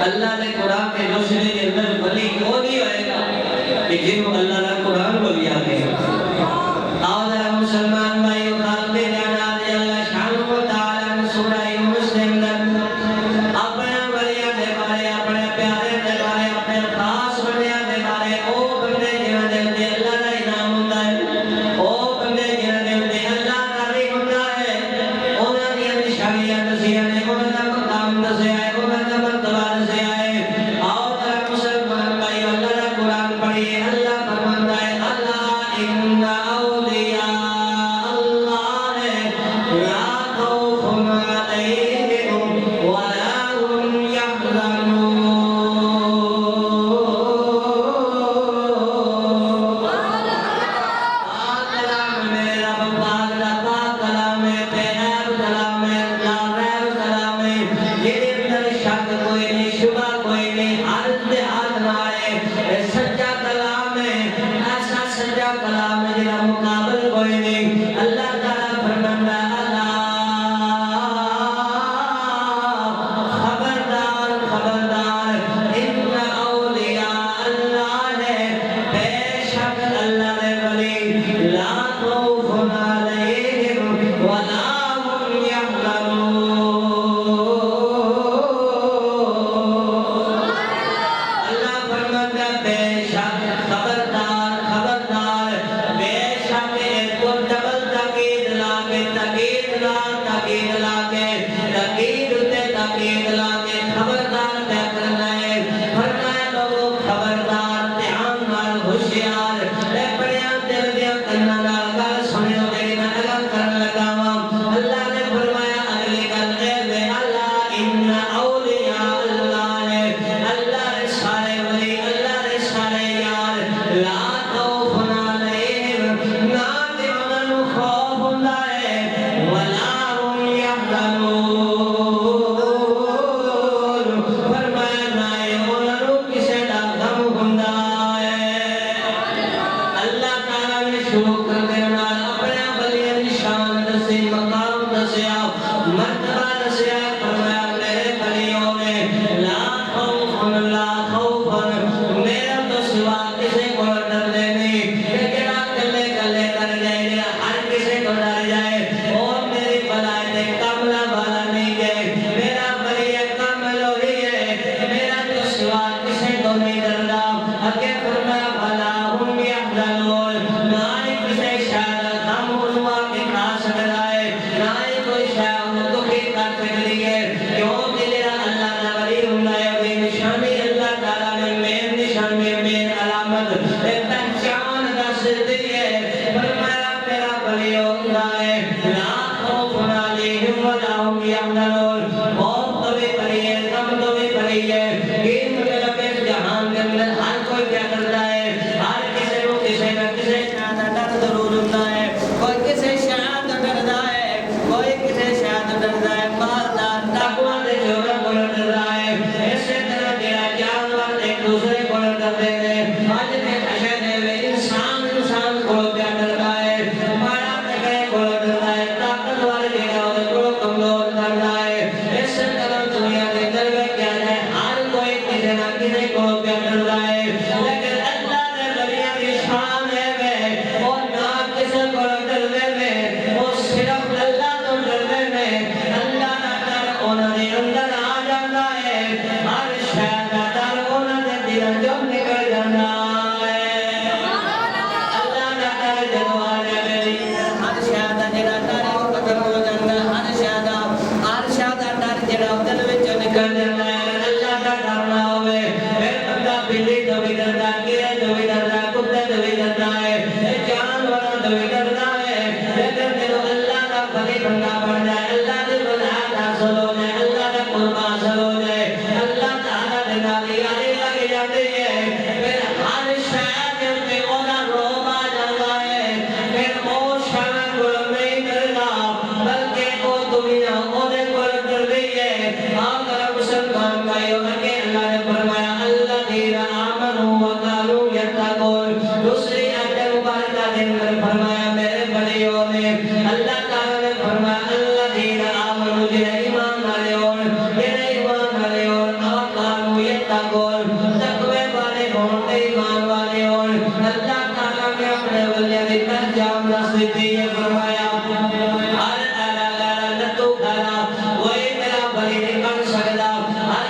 اللہ نے قرآن کے روشنی کے اندر ولی وہ نہیں ہوئے گا کہ جن کو اللہ نے قرآن کو لیا گیا آؤ ذرا مسلمان بھائیو خالق جانا دے اللہ شان و تعالی سورہ یونس کے اندر اپنے ولیاں دے بارے اپنے پیارے دے بارے اپنے خاص بندیاں دے بارے او بندے جنہاں دے تے اللہ دا انعام ہوندا ہے او بندے جنہاں دے تے اللہ راضی ہوندا ہے انہاں دی نشانیاں دسیاں نے انہاں دا مقام دسیا ہے انہاں دا مرتبہ دسیا ہے آؤ ذرا مسلمان بھائیو اللہ دا قرآن پڑھیے اللہ فرماتا ہے اللہ ان اولیاء اللہ لا خوف علیہم ولا هم يحزنون پاک کلام میرا پاک دا پاک کلام ہے بے عیب کلام ہے لا ریب کلام ہے جہدے اندر شک کوئی نہیں شبہ کوئی نہیں حالت دے حال نارے سچا کلام ہے ایسا سچا کلام ہے جہاں مقابل کوئی نہیں اللہ تعالیٰ فرماندا خبردار خبردار ان اولیاء اللہ ہے بے شک اللہ دے ولی لا خوف علیہم ولا هم يحزنون اللہ فرماتا بے شک خبردار خبردار بے شک ایک تو ڈبل تاکید لا کے تاکید لا کے تاکید تے تاکید لا کے خبردار طے کرنا ہے فرمایا لوگو خبردار دھیان نال ہوشیار اے بڑیاں دل دیاں کناں نال گل سنیو میری میں گل کرن لگا واں اللہ نے فرمایا اگلی گل اے وے اللہ ان اولیاء اللہ ہے اللہ دے سارے ولی اللہ دے سارے یار لا خوف علیہم نہ تے انہاں نوں خوف ہوندا ہے ولا هم يحزنون فرمایا نہ انہاں نوں کسے دا غم ہوندا ہے اللہ تعالیٰ نے شروع کر دینا اپنے ولیاں دی شان دسی مقام دسیا مرتبہ دسیا فرمایا میرے ولیوں نے لا خوف میرا تو سوا کسے کو ڈر دے نہیں کہ جڑا کلے کلے کر جائے ہر کسے کو ڈر جائے اور میری بلائی دے کاملہ والا نہیں جائے میرا ولی کامل ہوئی ہے میرا تو سوا کسے کو نہیں ڈردا اگے فرمایا بھلا ہم یحزنون نہ ہی کسے شاید غم انوا کے کھا سکتا ہے نہ ہی کوئی شاید دکھی کر سکتی ہے کیونکہ جڑا اللہ دا ولی ہوندا ہے وہ نشانی اللہ تعالیٰ نے مین نشانی مین علامت پہچان دس دی ہے فرمایا میرا ولی ہوندا ہے لا خوف علیہم ولا هم يحزنون خوف تو بھی بڑی ہے غم تو بھی بڑی ہے کہ مطلب اس جہان کے اندر ہر کوئی کیا کرتا ہے ہر کسی کو کسی نہ کسی شاید ڈر ضرور ہوتا ہے کوئی کسی شاید ڈردا ہے کوئی کسی شاید ڈردا ہے مالدار تقوی دے جوڑا کو ڈردا ہے اسی طرح جڑا جانور ایک دوسرے کو ڈردے ہیں اج دے اشے دے انسان کو کیا ڈردا ہے ماڑا تکڑے کو ڈردا ہے طاقتور جڑا او کو کمزور ڈردا ہے اس طرح دنیا دے اندر کیا ہے ہر کوئی کسی نہ کسی کو کیا ڈردا ہے لیکن اللہ دے ولیاں دی شان ہے وہ اور نہ کسی کو ڈردے میں وہ صرف اللہ تو ڈردے میں اللہ دا ڈر انہاں دے اندر آ جاندا ہے ہر شے دا ڈر انہاں دے دل چوں نکل جاندا ہے اللہ دا ڈر جدوں آ جائے ہر شے دا جڑا ڈر ہے وہ ختم ہو جاندا ہر شے دا ڈر جڑا دل وچ نکل جاندا ہے اللہ دا ڈر نہ ہوے پھر بندہ بلی تو بھی ڈردا کیڑے تو بھی ڈردا کتے تو بھی ڈردا ہے جانور تو بھی ڈردا ہے لیکن جدوں اللہ دا ولی بندہ بن جائے اللہ دی ولایت حاصل ہو جائے اللہ دا قرب حاصل ہو جائے اللہ تعالیٰ دے نال یتقون تقوی والے ہون تے ایمان والے ہون اللہ تعالیٰ نے اپنے ولیاں دی پہچان دس دیتی ہے فرمایا ہر لتو کھانا وہی میرا ولی نہیں بن سکتا ہر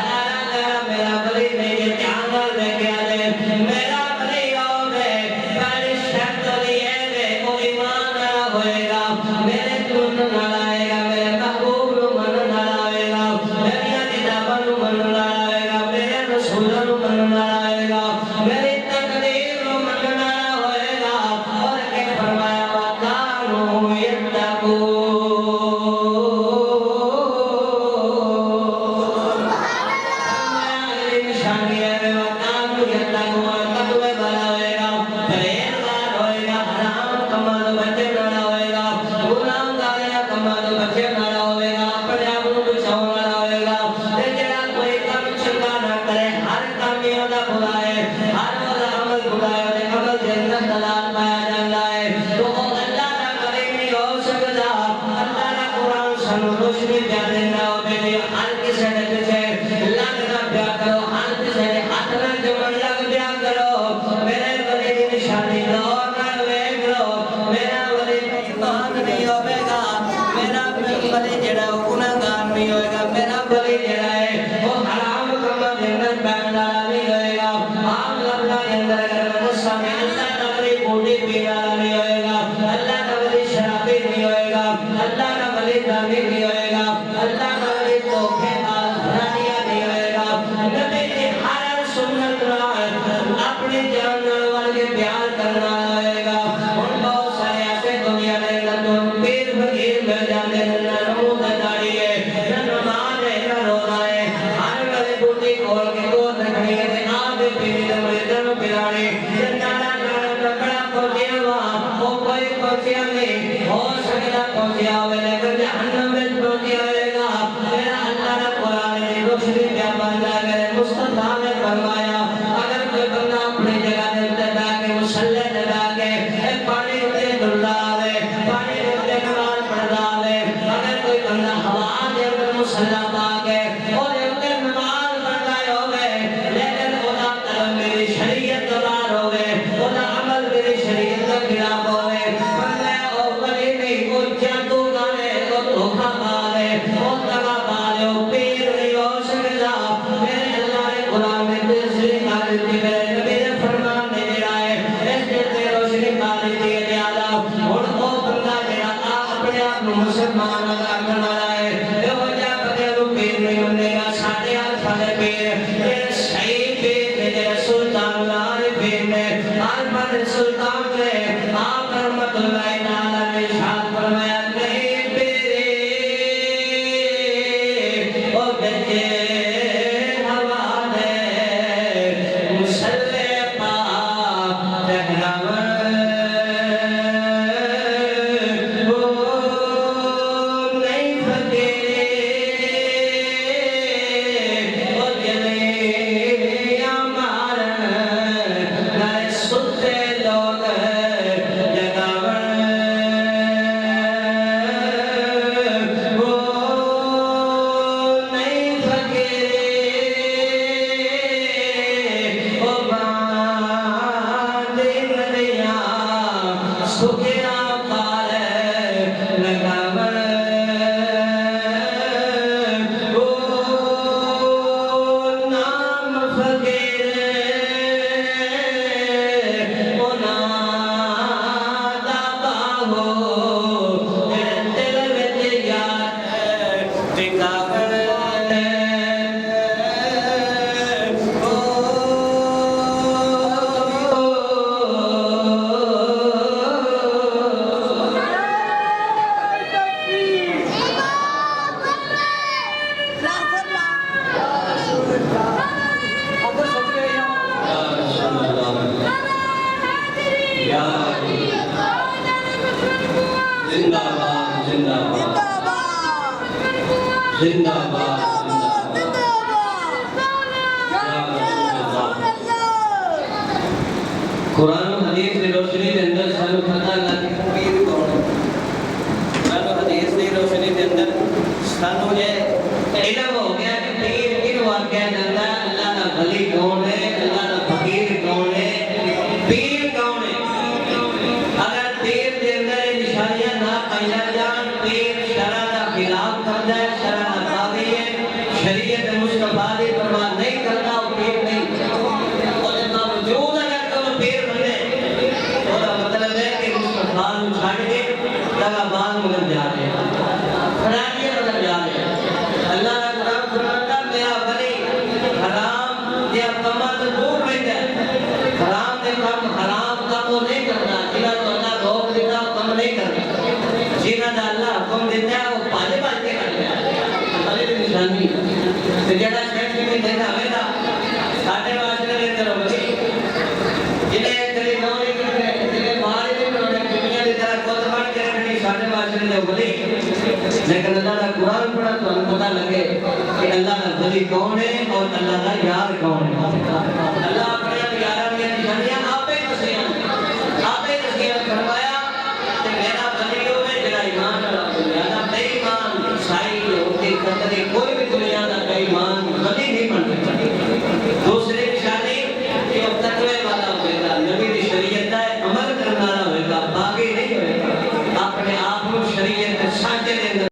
میرا ولی نہیں یہ دھیان نال دیکھیا دے میرا ولی ہوے پہلی شرط یہ ہے وہ ایمان والا ہوئے گا میرے دین نال آئے گا میرے محبوب نو منن والا آئے گا میری کتاباں نو منن والا آئے گا میرے رسولاں نو منن والا آئے گا میری تقدیر نو منن والا ہوئے گا اور کہ فرمایا وَكَانُوا يَتَّقُونَ اگلی نشانی ہے وَكَانُوا يَتَّقُونَ تقوی والا ہوئے گا پرہیزگار ہوئے گا حرام کماں تو بچن والا ہوئے گا گناہ گاریاں کماں تو بچن والا ہوئے گا اپنے آپ کو بچاؤ والا ہوئے گا تے جڑا کوئی کام چنگا نہ کرے ہر کام دا برا ہے ہر عمل برا ہے تے عمل دے اندر دلال پایا جاندا ہے تو وہ اللہ دا ولی نہیں ہو سکدا اللہ دا قرآن سانو روشنی پیا دیندا ہوے تے ہر کسے دے پیچھے لگنا پیا کرو ہر کسے دے ہاتھ نال جمن لگ پیا کرو میرے ولی دی نشانی لو نال ویکھ لو میرا ولی ایمان نہیں ہوے گا میرا ولی جڑا گناہگار نہیں ہوئے گا میرا ولی جڑا ہے وہ حرام کاماں دے اندر پین والا نہیں ہوئے گا عام لفظاں دے اندر اگر میں دساں کہ اللہ دا ولی بوٹی پین والا نہیں ہوئے گا اللہ دا ولی شرابی نہیں ہوئے گا اللہ دا ولی زانی نہیں ہوئے گا اللہ دا ولی دھوکے باز زانیہ نہیں ہوئے گا نبی دی ہر سنت نال اپنی جان نال ول کے پیار کرنا ہوئے گا ہن بہت سارے ایسے دنیا دے اندر تو پیر فقیر مل جاندے نے نہ نماز داڑھی ہے نہ نماز ہے نہ روزہ ہے ہر ویلے بوٹی کھول کے گود رکھنی ہے تے آپ پیری دے مریداں نوں پلانے تے نالا نال کپڑا پہنچیا وا او کوئی پہنچیا نہیں ہو سکدا پہنچیا ہوے لیکن جہنم وچ پہنچیا ہوئے گا میرا اللہ دا قرآن دی روشنی پیا بندا ہے مصطفیٰ نے فرمایا اگر کوئی بندہ اپنی جگہ دے تے بیٹھ کے مصلی تے بیٹھ کے پانی تے ڈلدا آوے پانی تے نماز پڑھدا آوے اگر کوئی بندہ ہوا دے اندر مصلی پا کے اور اندر نماز پڑھدا ہوے لیکن اودا قلم میری شریعت تو باہر ہوے اودا عمل میری شریعت کے خلاف ہوے فرمایا او ولی نہیں او جادو گارے او دھوکا مارے او دغا مارے او پیر نہیں ہو سکدا میرے اللہ نے قرآن میں تیسری کر دی میرے نبی نے فرمان نے جڑا ہے اس تے روشنی پا دی ہے لہذا ہن او بندہ جڑا اپنے آپ کو مسلمان آکھن والا ہے ایہو جہا بندے نوں پیر نہیں منے گا ساڈے سارے پیر یہ صحیح پیر نے جڑا سلطان لال پیر نے عالم سلطان نے آپ رحمت اللہ تعالی نے ارشاد فرمایا نہیں پیرے او بچے ہوا دے مصلی پا رہناور نہیں فقیر او جلے مارن نہ ستے لوگ جگاور نہیں فقیر او باندھ ندیاں سکھیا پال لگاور نام فقیر او نادا باہو دل وچ یار ٹکاور زندہ باد زندہ باد زندہ باد قرآن و حدیث کی روشنی کے اندر سانو پتہ لگ پیر کون ہے قرآن و حدیث کی روشنی کے اندر سانو یہ علم ہو گیا کہ پیر کن واقعہ جاندہ اللہ کا ولی کون ہے اور اللہ کا یا